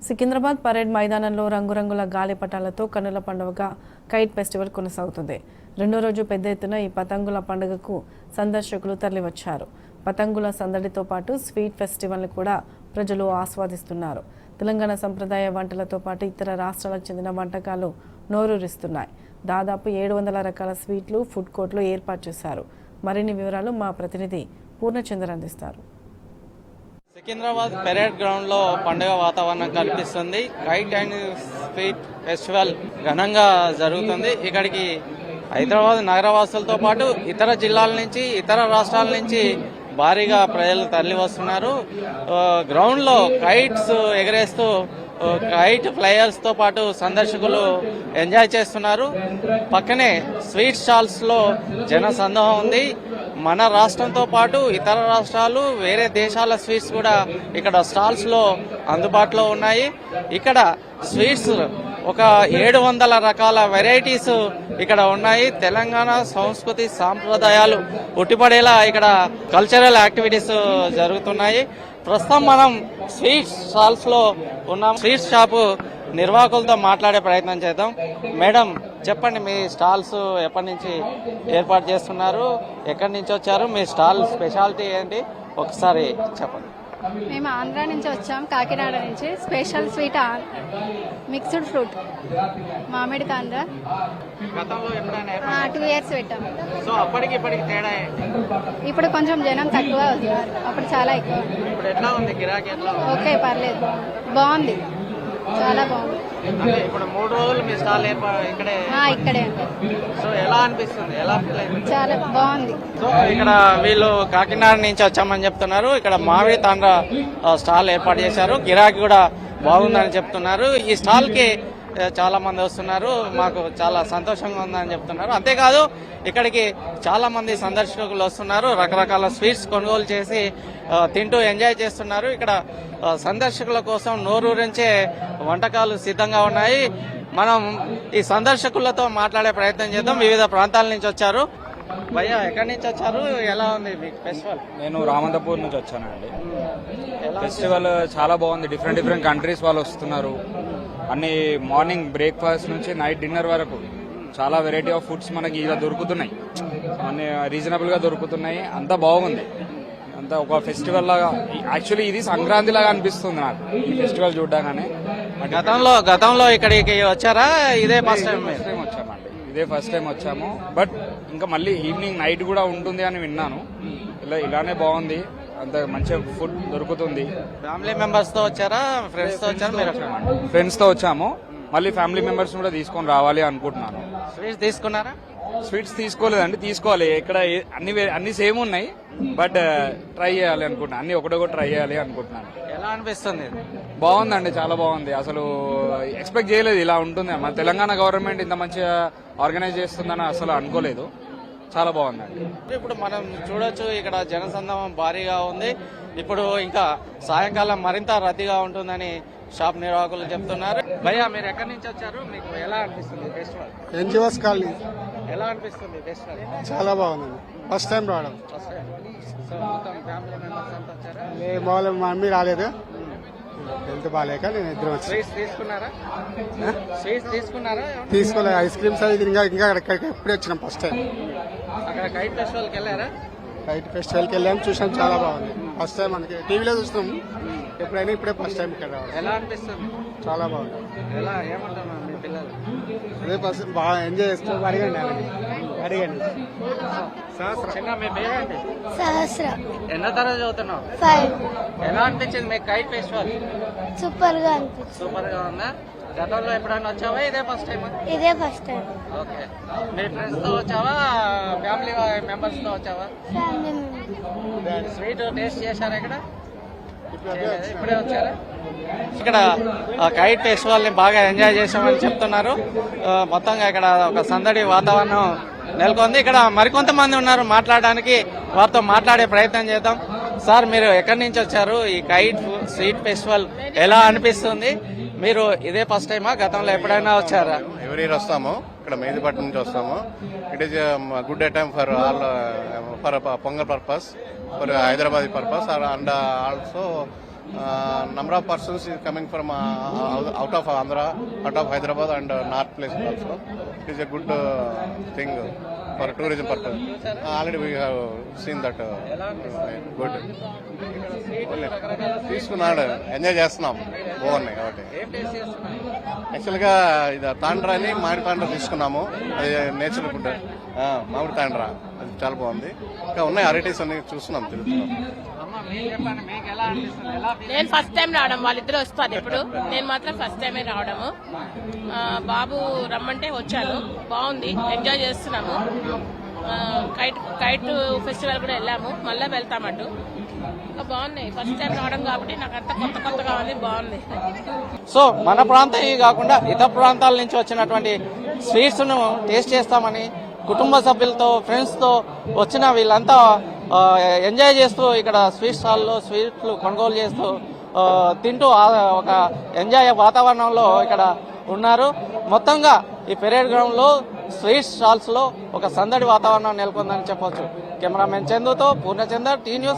Secunderabad parade మైదానంలో రంగురంగుల గాలిపటాలతో కన్నుల పండుగగా కైట్ ఫెస్టివల్ కొనసాగుతుంది. రెండో రోజు పెద్ద ఎత్తున ఈ పతంగుల పండుగకు సందర్శకులు తరలివచ్చారు. పతంగుల సందడితో పాటు స్వీట్ ఫెస్టివల్ని కూడా ప్రజలు ఆస్వాదిస్తున్నారు. తెలంగాణ సంప్రదాయ వంటలతో పాటు ఇతర రాష్ట్రాలకు చెందిన వంటకాలు నోరూరిస్తున్నాయి. దాదాపు 700 రకాల స్వీట్లు, ఫుడ్ కోర్టులు ఏర్పాటు చేశారు. మరిన్ని వివరాలు మా ప్రతినిధి పూర్ణచంద్ర అందిస్తారు. సికింద్రాబాద్ పెరేడ్ గ్రౌండ్ లో పండుగ వాతావరణం కనిపిస్తుంది. కైట్ అండ్ స్వీట్ ఫెస్టివల్ ఘనంగా జరుగుతుంది. ఇక్కడికి హైదరాబాద్ నగరవాసులతో పాటు ఇతర జిల్లాల నుంచి, ఇతర రాష్ట్రాల నుంచి భారీగా ప్రజలు తరలి వస్తున్నారు. గ్రౌండ్ లో కైట్స్ ఎగరేస్తూ కైట్ ఫ్లైయర్స్ తో పాటు సందర్శకులు ఎంజాయ్ చేస్తున్నారు. పక్కనే స్వీట్ స్టాల్స్ లో జన సందోహం ఉంది. మన రాష్ట్రంతో పాటు ఇతర రాష్ట్రాలు, వేరే దేశాల స్వీట్స్ కూడా ఇక్కడ స్టాల్స్ లో అందుబాటులో ఉన్నాయి. ఇక్కడ స్వీట్స్ ఒక 700 రకాల వెరైటీస్ ఇక్కడ ఉన్నాయి. తెలంగాణ సంస్కృతి సాంప్రదాయాలు ఉట్టిపడేలా ఇక్కడ కల్చరల్ యాక్టివిటీస్ జరుగుతున్నాయి. ప్రస్తుతం మనం స్వీట్ స్టాల్స్ లో ఉన్నాం. స్వీట్ షాపు నిర్వాహకులతో మాట్లాడే ప్రయత్నం చేద్దాం. మేడం, చెప్పండి, మీ స్టాల్స్ ఎప్పటి నుంచి ఏర్పాటు చేస్తున్నారు, ఎక్కడి నుంచి వచ్చారు, మీ స్టాల్ స్పెషాలిటీ ఏంటి ఒకసారి చెప్పండి. మేము ఆంధ్ర నుంచి వచ్చాం, కాకినాడ నుంచి. స్పెషల్ స్వీట్ మిక్స్డ్ ఫ్రూట్ మామిడి కాంద్ర. గతంలో 2 years పెట్టాం. సో అప్పటికి ఇప్పటికి తేడా ఏంటి? ఇప్పుడు కొంచెం జనం తక్కువ అవుతున్నారు, అప్పుడు చాలా ఎక్కువ. ఇప్పుడు ఎట్లా ఉంది గిరాకీ? ఎట్లా ఉంది? ఓకే, పర్లేదు, బాగుంది, చాలా బాగుంది. అంటే ఇప్పుడు 3 రోజులు మీ స్టాల్ ఇక్కడే ఇక్కడే సో ఎలా అనిపిస్తుంది? ఎలా ఫీల్ అయింది? చాలా బాగుంది. సో ఇక్కడ వీళ్ళు కాకినాడ నుంచి వచ్చామని చెప్తున్నారు. ఇక్కడ మామిడి తాండ్ర స్టాల్ ఏర్పాటు చేశారు. గిరాకీ కూడా బాగుందని చెప్తున్నారు. ఈ స్టాల్ కి చాలా మంది వస్తున్నారు. మాకు చాలా సంతోషంగా ఉందని చెప్తున్నారు. అంతేకాదు ఇక్కడికి చాలా మంది సందర్శకులు వస్తున్నారు. రకరకాల స్వీట్స్ కొనుగోలు చేసి తింటూ ఎంజాయ్ చేస్తున్నారు. ఇక్కడ సందర్శకుల కోసం నోరూరించే వంటకాలు సిద్ధంగా ఉన్నాయి. మనం ఈ సందర్శకులతో మాట్లాడే ప్రయత్నం చేద్దాం. వివిధ ప్రాంతాల నుంచి వచ్చారు. భయ్యా, ఎక్కడి నుంచి వచ్చారు? ఎలా ఉంది మీకు ఫెస్టివల్? నేను రామంతపూర్ నుంచి వచ్చానండి. ఫెస్టివల్ చాలా బాగుంది. డిఫరెంట్ కంట్రీస్ వాళ్ళు వస్తున్నారు. అన్ని మార్నింగ్ బ్రేక్ఫాస్ట్ నుంచి నైట్ డిన్నర్ వరకు చాలా వెరైటీ ఆఫ్ ఫుడ్స్ మనకి ఇలా దొరుకుతున్నాయి. అన్ని రీజనబుల్ గా దొరుకుతున్నాయి. అంతా బాగుంది. అంతా ఒక ఫెస్టివల్ లాగా. యాక్చువల్లీ ఇది సంక్రాంతి లాగా అనిపిస్తుంది నాకు ఈ ఫెస్టివల్ చూడగానే. గతంలో ఇక్కడికి వచ్చారా? ఇదే ఫస్ట్ టైం వచ్చామండి. ఇదే ఫస్ట్ టైం వచ్చాము. బట్ ఇంకా మళ్ళీ ఈవినింగ్ నైట్ కూడా ఉంటుంది అని విన్నాను. ఇలానే బాగుంది. అంత మంచి ఫుడ్ దొరుకుతుంది. ఫ్యామిలీ మెంబర్స్ తో వచ్చారా, ఫ్రెండ్స్ తో వచ్చారా? మీరు ఫ్రెండ్స్ తో వచ్చాము. మళ్ళీ ఫ్యామిలీ మెంబర్స్ కూడా తీసుకొని రావాలి అనుకుంటున్నాను. స్వీట్స్ తీసుకున్నారా? స్వీట్స్ తీసుకోలేదండి, తీసుకోవాలి. ఇక్కడ అన్ని సేమ్ ఉన్నాయి, బట్ ట్రై చేయాలి అనుకుంటున్నాను. అన్ని ఒకటొకటి ట్రై చేయాలి అనుకుంటున్నాను. ఎలా అనిపిస్తుంది? బాగుందండి, చాలా బాగుంది. అసలు ఎక్స్పెక్ట్ చేయలేదు ఇలా ఉంటుంది. మన తెలంగాణ గవర్నమెంట్ ఇంత మంచిగా ఆర్గనైజ్ చేస్తుందని అసలు అనుకోలేదు. చాలా బాగుందండి. ఇప్పుడు మనం చూడొచ్చు, ఇక్కడ జనసందోహం భారీగా ఉంది. ఇప్పుడు ఇంకా సాయంకాలం మరింత రద్దీగా ఉంటుందని షాప్ నిర్వాహకులు చెప్తున్నారు. భయ్యా, మీరు ఎక్కడి నుంచి వచ్చారు? మీకు ఎలా అనిపిస్తుంది ఫెస్టివల్? NGOs colony. ఎలా అనిపిస్తుంది ఫెస్టివల్? చాలా బాగుంది. ఫస్ట్ టైం రావడం. సో మొత్తం ఫ్యామిలీ మెంబర్స్ అంతా వచ్చారా? మా మమ్మీ రాలేదు, హెల్త్ బాగాలేక నేను ఇద్దరు వచ్చి. స్వీట్స్ తీసుకున్నారా? స్వీట్స్ తీసుకున్నారా? తీసుకోలేదు. ఐస్ క్రీమ్స్ అది ఇంకా అక్కడికి ఎప్పుడే వచ్చినాం ఫస్ట్ టైం. అక్కడ కైట్ ఫెస్టివల్కి వెళ్ళారా? కైట్ ఫెస్టివల్కి వెళ్ళాము, చూసాం. చాలా బాగుంది. ఫస్ట్ టైం మనకి టీవీలో చూస్తాం, ఎప్పుడైనా ఇప్పుడే ఫస్ట్ టైం ఇక్కడ రావడం. ఎలా అనిపిస్తుంది? చాలా బాగుంది. ఎలా ఏమంటున్నారు మీ పిల్లలు? అదే ఫస్ట్ బాగా ఎంజాయ్ చేస్తూ అడిగండి. చిన్న మీ పేరేంటి? సహస్ర. ఎన్నో తరగతి చదువుతున్నావు? 5. ఎలా అనిపించింది మీకు కైట్ ఫెస్టివల్? సూపర్ గా అనిపించింది. సూపర్ గా ఉందా? గతంలో ఎప్పుడైనా వచ్చావా? ఇదే ఫస్ట్ టైం? ఇదే ఫస్ట్ టైం. ఓకే. మీ ఫ్రెండ్స్ తో వచ్చావా, ఫ్యామిలీ మెంబర్స్ తో వచ్చావా? Family members. స్వీట్ టేస్ట్ చేశారా? ఇక్కడ ఇప్పుడే వచ్చారా? ఇక్కడ కైట్ ఫెస్టివల్ ని బాగా ఎంజాయ్ చేసామని చెప్తున్నారు. మొత్తంగా ఇక్కడ ఒక సందడి వాతావరణం నెలకొంది. ఇక్కడ మరికొంతమంది ఉన్నారు మాట్లాడడానికి. వారితో మాట్లాడే ప్రయత్నం చేద్దాం. సార్, మీరు ఎక్కడి నుంచి వచ్చారు? ఈ కైట్ స్వీట్ ఫెస్టివల్ ఎలా అనిపిస్తుంది? మీరు ఇదే ఫస్ట్ టైమా, గతంలో ఎప్పుడైనా వచ్చారా? ఎవరి ఇయర్ వస్తాము. ఇక్కడ మెహదీపట్నం నుంచి వస్తాము. It is good day time for all, for pongal purpose, for Hyderabad purpose, and also number of persons is coming from out of Andhra, out of Hyderabad and north places also. It is a good thing for tourism purpose. Already we have seen that good. తీసుకున్నాడు, enjoy చేస్తున్నాం, బాగున్నాయి కాబట్టి. యాక్చువల్గా ఇది తాండ్రా అని మామిడి తాండ్రా తీసుకున్నాము, అది నేచురల్ ఫుడ్, మామిడి తాండ్రా, అది చాలా బాగుంది. ఇంకా ఉన్నాయి వెరైటీస్ అన్ని చూస్తున్నాం, తిరుగుతున్నాం. నేను ఫస్ట్ టైం రావడం, వాళ్ళిద్దరు వస్తారు ఇప్పుడు, నేను మాత్రం ఫస్ట్ టైమే రావడము. బాబు రమ్మంటే వచ్చాను, బాగుంది, ఎంజాయ్ చేస్తున్నాము. కైట్ ఫెస్టివల్ కూడా వెళ్ళాము, మళ్ళీ వెళ్తామటు. ఇంకా బాగున్నాయి, ఫస్ట్ టైం రావడం కాబట్టి నాకు అంతా కొత్తగా ఉంది, బాగుంది. సో మన ప్రాంతం కాకుండా ఇతర ప్రాంతాల నుంచి వచ్చినటువంటి స్వీట్స్ ను టేస్ట్ చేస్తామని కుటుంబ సభ్యులతో, ఫ్రెండ్స్ తో వచ్చిన వీళ్ళంతా ఎంజాయ్ చేస్తూ ఇక్కడ స్వీట్ స్టాల్లో స్వీట్లు కొనుగోలు చేస్తూ తింటూ ఒక ఎంజాయ్ వాతావరణంలో ఇక్కడ ఉన్నారు. మొత్తంగా ఈ పెరేడ్ గ్రౌండ్ లో స్వీట్ స్టాల్స్ లో ఒక సందడి వాతావరణం నెలకొందని చెప్పొచ్చు. కెమెరామెన్ చందుతో పూర్ణచందర్, టీ న్యూస్.